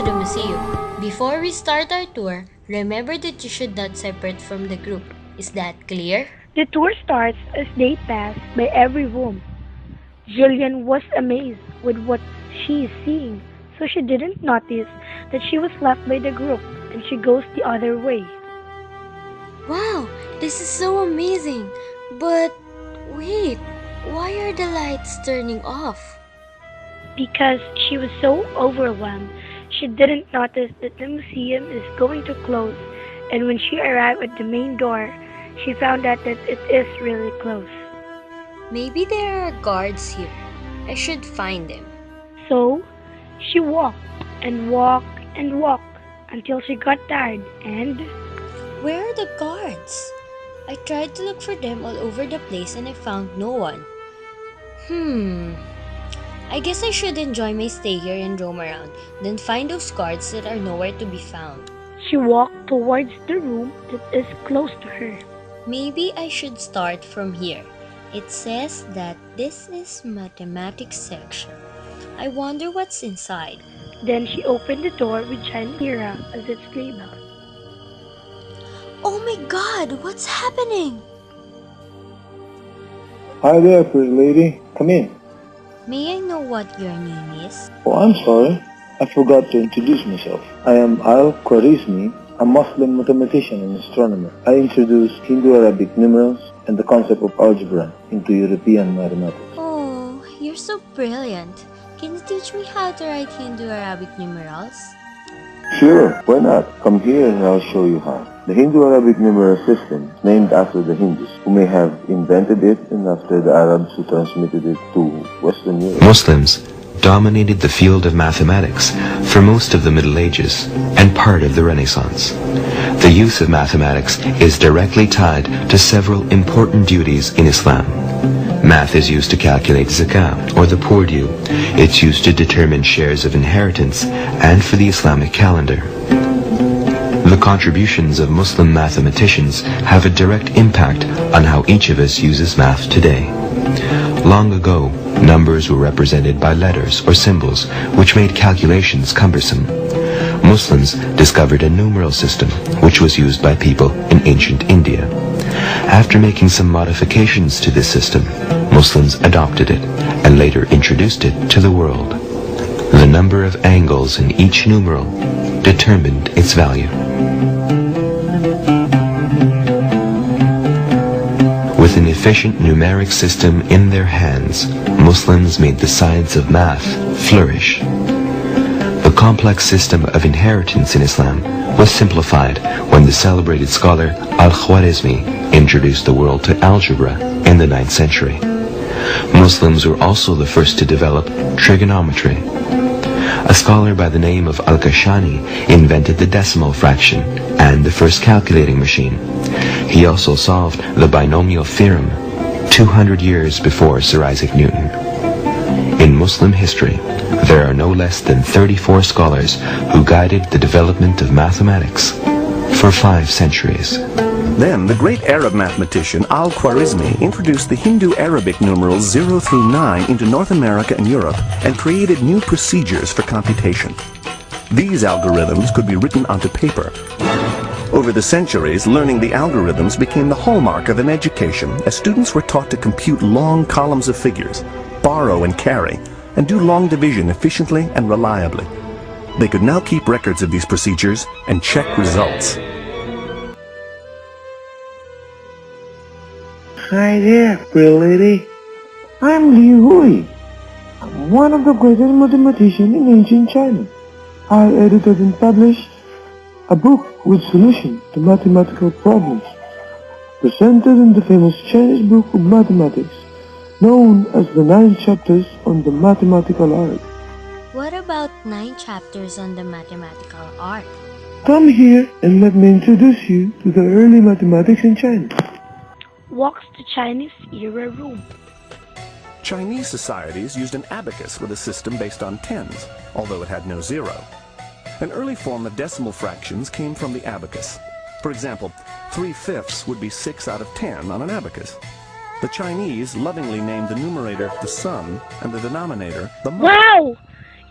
to the museum. Before we start our tour, remember that you should not separate from the group. Is that clear? The tour starts as they pass by every room. Jillian was amazed with what she is seeing, so she didn't notice that she was left by the group and she goes the other way. Wow, this is so amazing. But wait, why are the lights turning off? Because she was so overwhelmed, she didn't notice that the museum is going to close, and when she arrived at the main door, she found out that it is really close. Maybe there are guards here. I should find them. So, she walked and walked and walked until she got tired and... Where are the guards? I tried to look for them all over the place and I found no one. I guess I should enjoy my stay here and roam around, then find those guards that are nowhere to be found. She walked towards the room that is close to her. Maybe I should start from here. It says that this is mathematics section. I wonder what's inside. Then she opened the door with Chinese Era as its label. Oh my god, what's happening? Hi there, pretty lady. Come in. May I know what your name is? Oh, I'm sorry. I forgot to introduce myself. I am Al-Khwarizmi, a Muslim mathematician and astronomer. I introduced Hindu-Arabic numerals and the concept of algebra into European mathematics. Oh, you're so brilliant. Can you teach me how to write Hindu-Arabic numerals? Sure, why not? Come here and I'll show you how. The Hindu-Arabic numeral system is named after the Hindus, who may have invented it and after the Arabs who transmitted it to Western Europe. Muslims dominated the field of mathematics for most of the Middle Ages and part of the Renaissance. The use of mathematics is directly tied to several important duties in Islam. Math is used to calculate zakah, or the poor due. It's used to determine shares of inheritance and for the Islamic calendar. The contributions of Muslim mathematicians have a direct impact on how each of us uses math today. Long ago, numbers were represented by letters or symbols, which made calculations cumbersome. Muslims discovered a numeral system, which was used by people in ancient India. After making some modifications to this system, Muslims adopted it and later introduced it to the world. The number of angles in each numeral determined its value. With an efficient numeric system in their hands, Muslims made the science of math flourish. The complex system of inheritance in Islam was simplified when the celebrated scholar Al-Khwarizmi introduced the world to algebra in the 9th century. Muslims were also the first to develop trigonometry. A scholar by the name of Al-Kashani invented the decimal fraction and the first calculating machine. He also solved the binomial theorem 200 years before Sir Isaac Newton. In Muslim history, there are no less than 34 scholars who guided the development of mathematics for 5 centuries. Then, the great Arab mathematician Al-Khwarizmi introduced the Hindu-Arabic numerals 0 through 9 into North America and Europe and created new procedures for computation. These algorithms could be written onto paper. Over the centuries, learning the algorithms became the hallmark of an education, as students were taught to compute long columns of figures, borrow and carry, and do long division efficiently and reliably. They could now keep records of these procedures and check results. Hi there, pretty lady. I'm Li Hui. I'm one of the greatest mathematicians in ancient China. I edited and published a book with solutions to mathematical problems, presented in the famous Chinese book of mathematics, known as the 9 chapters on the mathematical art. What about 9 chapters on the mathematical art? Come here and let me introduce you to the early mathematics in China. Walks to Chinese Era room. Chinese societies used an abacus with a system based on tens, although it had no zero. An early form of decimal fractions came from the abacus. For example, 3/5 would be 6 out of 10 on an abacus. The Chinese lovingly named the numerator the sun and the denominator the month. Wow!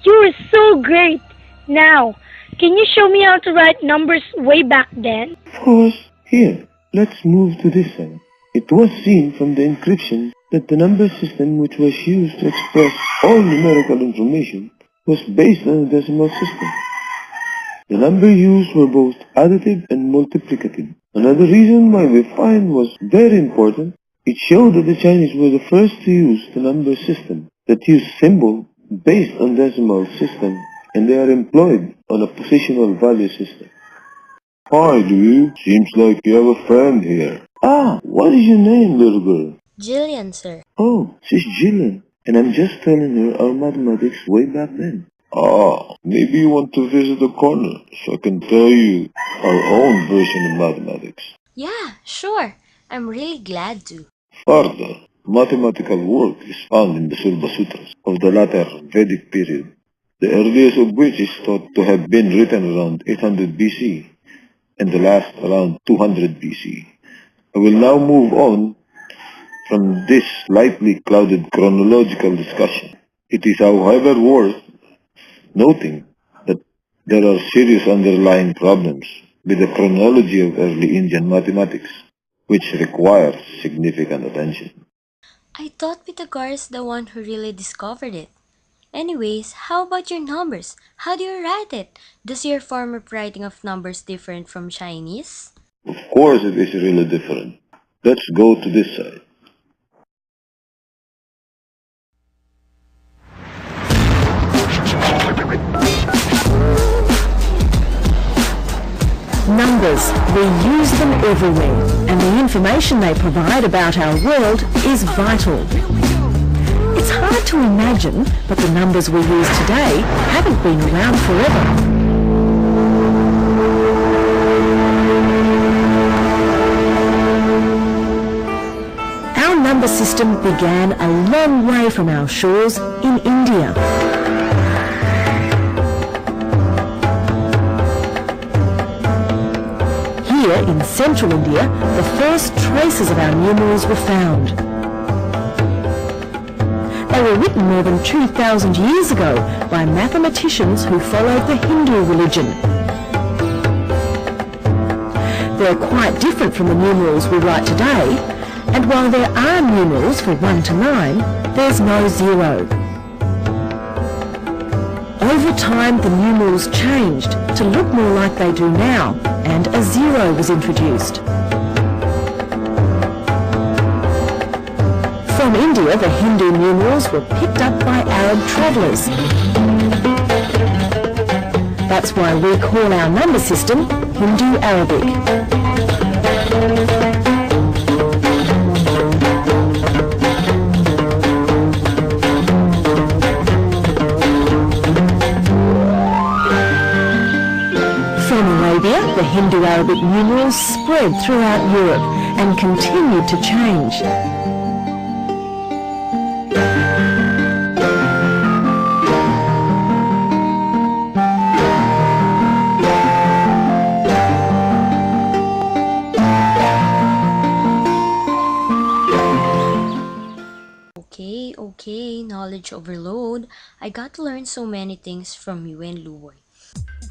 You are so great! Now, can you show me how to write numbers way back then? Of course, here, let's move to this side. It was seen from the encryption that the number system which was used to express all numerical information was based on a decimal system. The numbers used were both additive and multiplicative. Another reason why we find was very important, it showed that the Chinese were the first to use the number system that used symbol based on decimal system, and they are employed on a positional value system. Hi, dude. Seems like you have a friend here. Ah, what is your name, little girl? Jillian, sir. Oh, she's Jillian, and I'm just telling her our mathematics way back then. Ah, maybe you want to visit the corner so I can tell you our own version of mathematics. Yeah, sure. I'm really glad to. Further, mathematical work is found in the Sulba Sutras of the latter Vedic period, the earliest of which is thought to have been written around 800 BC and the last around 200 BC. I will now move on from this slightly clouded chronological discussion. It is, however, worth noting that there are serious underlying problems with the chronology of early Indian mathematics, which requires significant attention. I thought Pythagoras is the one who really discovered it. Anyways, how about your numbers? How do you write it? Does your form of writing of numbers different from Chinese? Of course it is really different. Let's go to this side. Numbers, we use them everywhere, and the information they provide about our world is vital. It's hard to imagine, but the numbers we use today haven't been around forever. Our number system began a long way from our shores in India. Here in central India, the first traces of our numerals were found. They were written more than 2,000 years ago by mathematicians who followed the Hindu religion. They're quite different from the numerals we write today, and while there are numerals for 1 to 9, there's no 0. Over time, the numerals changed to look more like they do now, and a 0 was introduced. From India, the Hindu numerals were picked up by Arab travellers. That's why we call our number system Hindu Arabic. The Hindu Arabic numerals spread throughout Europe and continued to change. Okay, knowledge overload. I got to learn so many things from you and Luoy.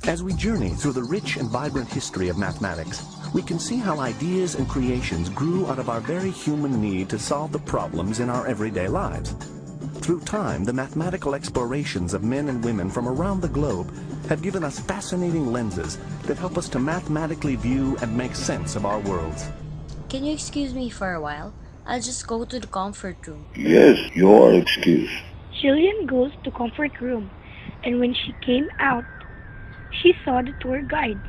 As we journey through the rich and vibrant history of mathematics, we can see how ideas and creations grew out of our very human need to solve the problems in our everyday lives. Through time, the mathematical explorations of men and women from around the globe have given us fascinating lenses that help us to mathematically view and make sense of our worlds. Can you excuse me for a while? I'll just go to the comfort room. Yes, you are excused. Jillian goes to comfort room, and when she came out, she saw the tour guide.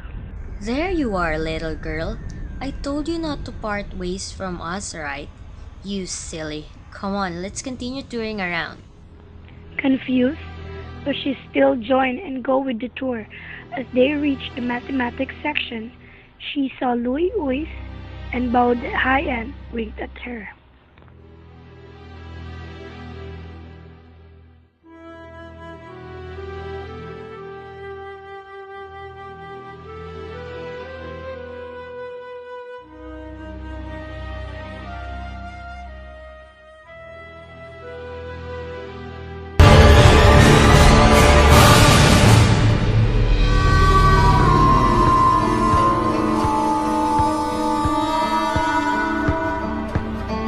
There you are, little girl. I told you not to part ways from us, right? You silly. Come on, let's continue touring around. Confused, but she still joined and go with the tour. As they reached the mathematics section, she saw Louis Uys and bowed high and winked at her.